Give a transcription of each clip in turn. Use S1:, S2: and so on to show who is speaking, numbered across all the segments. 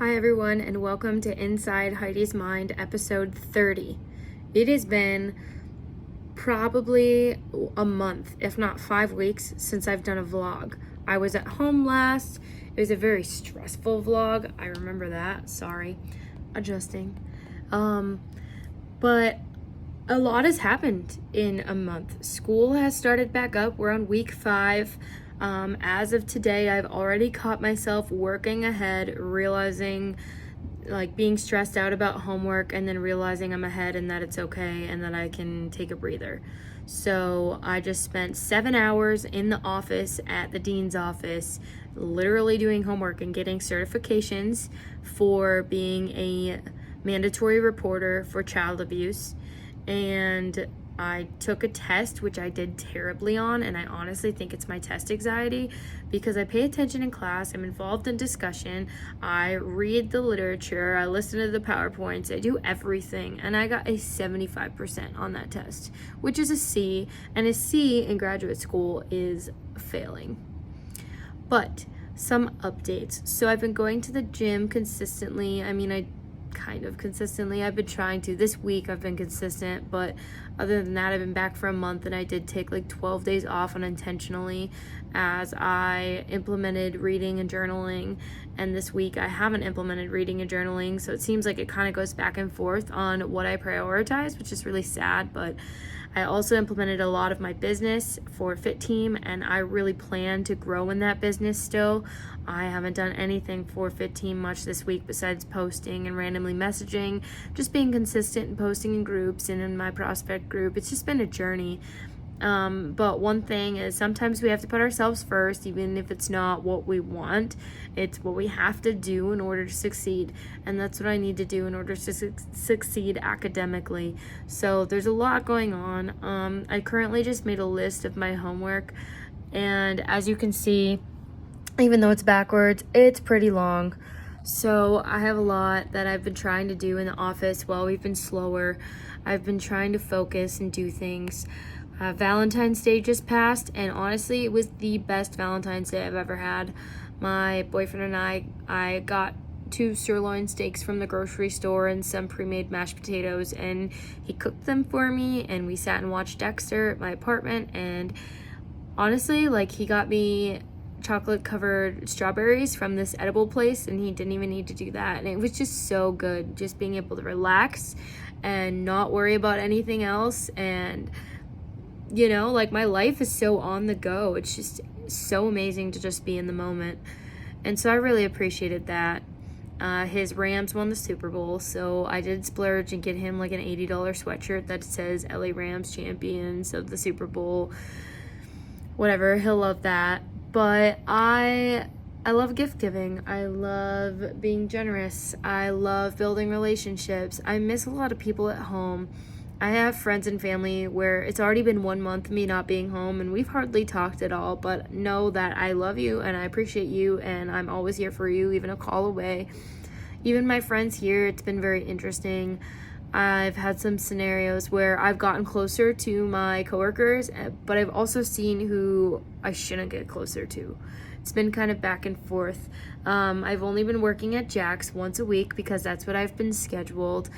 S1: Hi everyone, and welcome to Inside Heidi's Mind, episode 30. It has been probably a month, if not 5 weeks, since I've done a vlog. I was at home last. It was a very stressful vlog. I remember that. Sorry. Adjusting. But a lot has happened in a month. School has started back up. We're on week 5. As of today, I've already caught myself working ahead, realizing, being stressed out about homework, and then realizing I'm ahead and that it's okay and that I can take a breather. So I just spent 7 hours in the office at the dean's office, literally doing homework and getting certifications for being a mandatory reporter for child abuse. And I took a test, which I did terribly on, and I honestly think it's my test anxiety because I pay attention in class, I'm involved in discussion, I read the literature, I listen to the PowerPoints, I do everything, and I got a 75% on that test, which is a C, and a C in graduate school is failing. But some updates. So I've been going to the gym consistently. I've been trying to. This week I've been consistent, but other than that, I've been back for a month, and I did take 12 days off unintentionally as I implemented reading and journaling. And this week I haven't implemented reading and journaling, so it seems like it kind of goes back and forth on what I prioritize, which is really sad. But I also implemented a lot of my business for Fit Team, and I really plan to grow in that business still. I haven't done anything for Fit Team much this week besides posting and randomly messaging, just being consistent and posting in groups and in my prospect group. It's just been a journey. But one thing is sometimes we have to put ourselves first, even if it's not what we want. It's what we have to do in order to succeed. And that's what I need to do in order to succeed academically. So there's a lot going on. I currently just made a list of my homework. And as you can see, even though it's backwards, it's pretty long. So I have a lot that I've been trying to do in the office while we've been slower. I've been trying to focus and do things. Valentine's Day just passed, and honestly, it was the best Valentine's Day I've ever had. My boyfriend and I got 2 sirloin steaks from the grocery store and some pre-made mashed potatoes, and he cooked them for me, and we sat and watched Dexter at my apartment. And honestly, he got me chocolate covered strawberries from this edible place, and he didn't even need to do that, and it was just so good, just being able to relax and not worry about anything else. And my life is so on the go. It's just so amazing to just be in the moment. And so I really appreciated that. His Rams won the Super Bowl, so I did splurge and get him an $80 sweatshirt that says LA Rams champions of the Super Bowl. Whatever, he'll love that. But I love gift giving. I love being generous. I love building relationships. I miss a lot of people at home. I have friends and family where it's already been 1 month of me not being home, and we've hardly talked at all, but know that I love you and I appreciate you, and I'm always here for you, even a call away. Even my friends here, it's been very interesting. I've had some scenarios where I've gotten closer to my coworkers, but I've also seen who I shouldn't get closer to. It's been kind of back and forth. I've only been working at Jack's once a week because that's what I've been scheduled.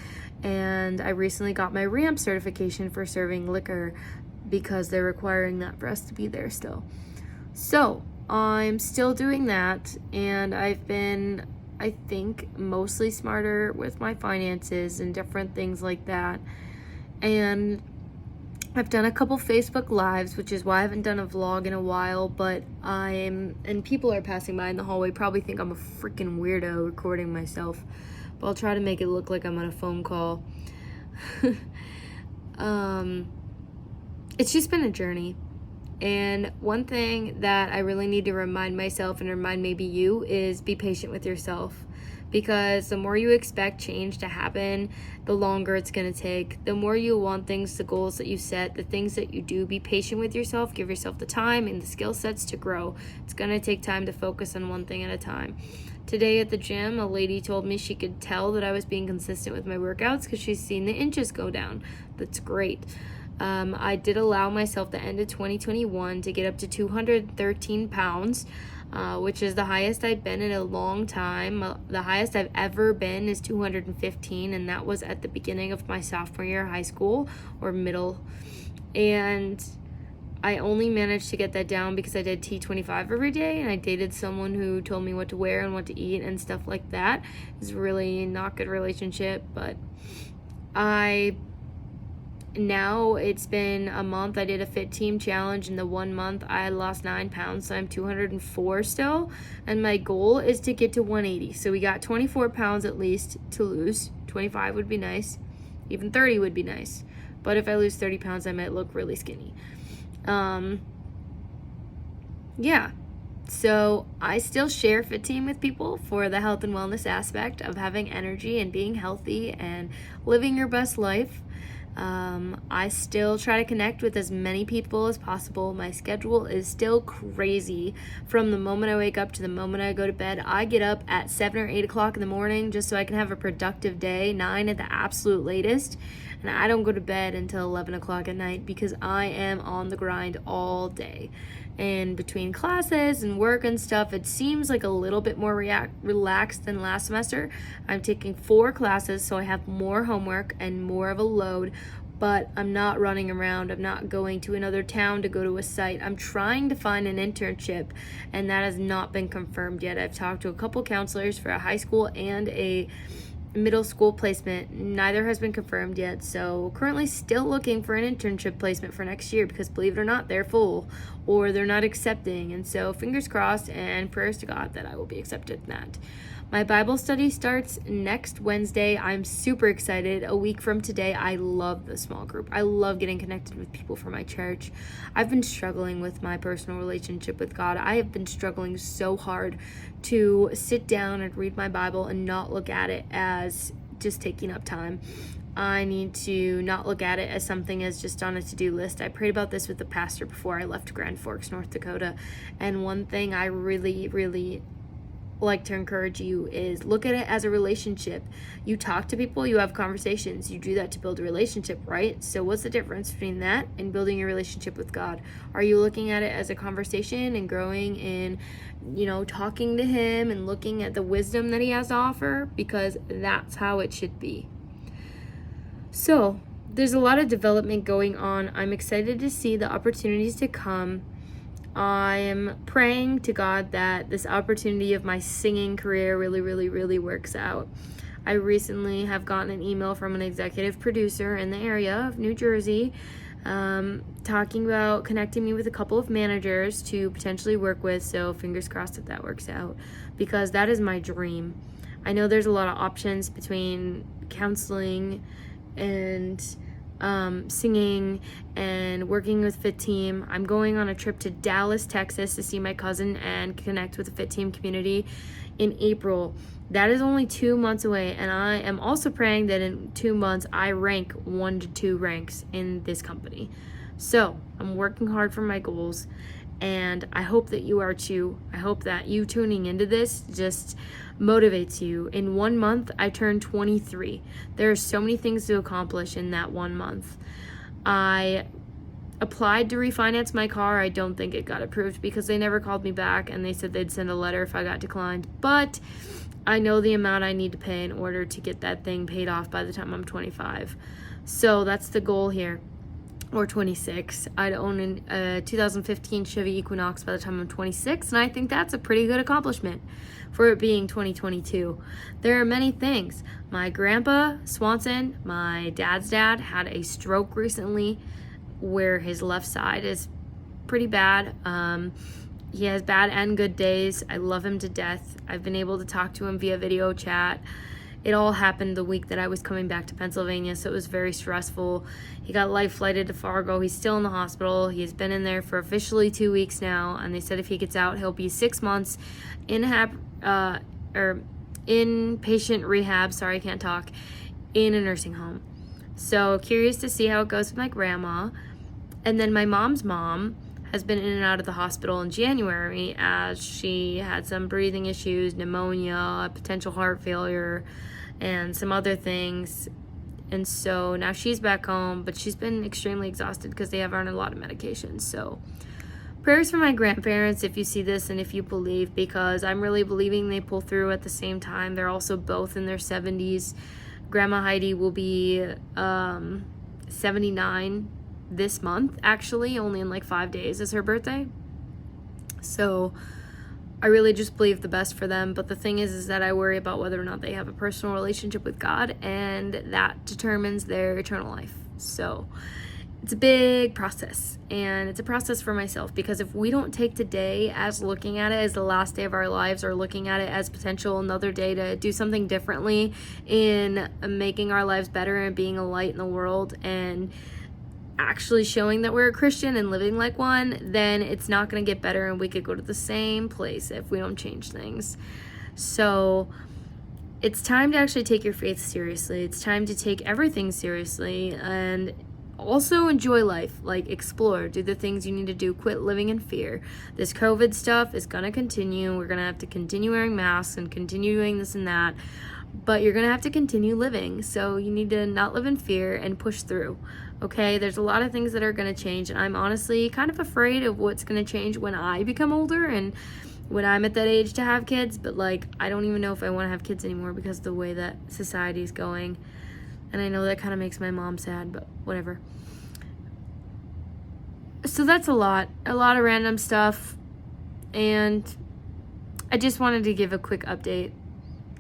S1: And I recently got my ramp certification for serving liquor because they're requiring that for us to be there still. So I'm still doing that, and I've been, I think, mostly smarter with my finances and different things like that. And I've done a couple Facebook Lives, which is why I haven't done a vlog in a while, but and people are passing by in the hallway, probably think I'm a freaking weirdo recording myself, but I'll try to make it look like I'm on a phone call. It's just been a journey. And one thing that I really need to remind myself and remind maybe you is be patient with yourself. Because the more you expect change to happen, the longer it's going to take. The more you want things, the goals that you set, the things that you do, be patient with yourself. Give yourself the time and the skill sets to grow. It's going to take time to focus on one thing at a time. Today at the gym, a lady told me she could tell that I was being consistent with my workouts because she's seen the inches go down. That's great. I did allow myself the end of 2021 to get up to 213 pounds. which is the highest I've been in a long time. The highest I've ever been is 215, and that was at the beginning of my sophomore year of high school or middle. And I only managed to get that down because I did T25 every day, and I dated someone who told me what to wear and what to eat and stuff like that. It's really not good relationship, but now it's been a month. I did a fit team challenge. In the 1 month I lost 9 pounds, so I'm 204 still, and my goal is to get to 180. So we got 24 pounds at least to lose. 25 would be nice, even 30 would be nice, but if I lose 30 pounds I might look really skinny. Yeah, so I still share fit team with people for the health and wellness aspect of having energy and being healthy and living your best life. I still try to connect with as many people as possible. My schedule is still crazy from the moment I wake up to the moment I go to bed. I get up at 7 or 8 o'clock in the morning just so I can have a productive day, 9 at the absolute latest. And I don't go to bed until 11 o'clock at night because I am on the grind all day. And between classes and work and stuff, it seems like a little bit more relaxed than last semester. I'm taking 4 classes, so I have more homework and more of a load, but I'm not running around. I'm not going to another town to go to a site. I'm trying to find an internship, and that has not been confirmed yet. I've talked to a couple counselors for a high school and a middle school placement. Neither has been confirmed yet, so currently still looking for an internship placement for next year because, believe it or not, they're full or they're not accepting, and so fingers crossed and prayers to God that I will be accepted in that. My Bible study starts next Wednesday. I'm super excited. A week from today. I love the small group. I love getting connected with people from my church. I've been struggling with my personal relationship with God. I have been struggling so hard to sit down and read my Bible and not look at it as just taking up time. I need to not look at it as something as just on a to-do list. I prayed about this with the pastor before I left Grand Forks, North Dakota. And one thing I really like to encourage you is look at it as a relationship. You talk to people, you have conversations, you do that to build a relationship, right? So what's the difference between that and building a relationship with God? Are you looking at it as a conversation and growing in, talking to him and looking at the wisdom that he has to offer? Because that's how it should be. So there's a lot of development going on. I'm excited to see the opportunities to come. I'm praying to God that this opportunity of my singing career really works out. I recently have gotten an email from an executive producer in the area of New Jersey talking about connecting me with a couple of managers to potentially work with, so fingers crossed that works out because that is my dream. I know there's a lot of options between counseling and singing and working with Fit Team. I'm going on a trip to Dallas, Texas to see my cousin and connect with the Fit Team community in April. That is only 2 months away, and I am also praying that in 2 months I rank 1 to 2 ranks in this company. So I'm working hard for my goals, and I hope that you are too. I hope that you tuning into this just motivates you. In 1 month, I turned 23. There are so many things to accomplish in that 1 month. I applied to refinance my car. I don't think it got approved because they never called me back, and they said they'd send a letter if I got declined. But I know the amount I need to pay in order to get that thing paid off by the time I'm 25. So that's the goal here. Or 26. I'd own a 2015 Chevy Equinox by the time I'm 26, and I think that's a pretty good accomplishment for it being 2022. There are many things. My grandpa, Swanson, my dad's dad, had a stroke recently where his left side is pretty bad. He has bad and good days. I love him to death. I've been able to talk to him via video chat. It all happened the week that I was coming back to Pennsylvania, so it was very stressful. He got life flighted to Fargo. He's still in the hospital. He's been in there for officially 2 weeks now, and they said if he gets out, he'll be 6 months in inpatient rehab. Sorry, I can't talk. In a nursing home. So curious to see how it goes with my grandma. And then my mom's mom has been in and out of the hospital in January as she had some breathing issues, pneumonia, potential heart failure, and some other things. And so now she's back home, but she's been extremely exhausted because they have her on a lot of medications. So Prayers for my grandparents if you see this and if you believe, because I'm really believing they pull through at the same time. They're also both in their 70s. Grandma Heidi will be 79 this month, actually. Only in like 5 days is her birthday. So I really just believe the best for them. But the thing is that I worry about whether or not they have a personal relationship with God, and that determines their eternal life. So it's a big process, and it's a process for myself, because if we don't take today as looking at it as the last day of our lives, or looking at it as potential another day to do something differently in making our lives better and being a light in the world and actually showing that we're a Christian and living like one, then it's not going to get better, and we could go to the same place if we don't change things. So it's time to actually take your faith seriously. It's time to take everything seriously, and also enjoy life. Like, explore, do the things you need to do, quit living in fear. This COVID stuff is gonna continue. We're gonna have to continue wearing masks and continue doing this and that, but you're gonna have to continue living. So you need to not live in fear and push through. Okay, there's a lot of things that are gonna change, and I'm honestly kind of afraid of what's gonna change when I become older and when I'm at that age to have kids. But like, I don't even know if I want to have kids anymore because of the way that society is going. And I know that kind of makes my mom sad, but whatever. So that's a lot of random stuff, and I just wanted to give a quick update.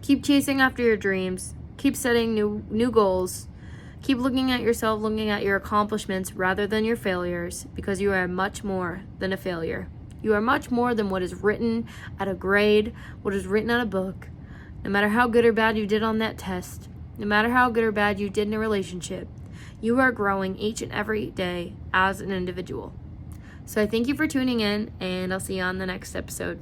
S1: Keep chasing after your dreams. Keep setting new goals. Keep looking at yourself, looking at your accomplishments rather than your failures, because you are much more than a failure. You are much more than what is written at a grade, what is written on a book. No matter how good or bad you did on that test, no matter how good or bad you did in a relationship, you are growing each and every day as an individual. So I thank you for tuning in, and I'll see you on the next episode.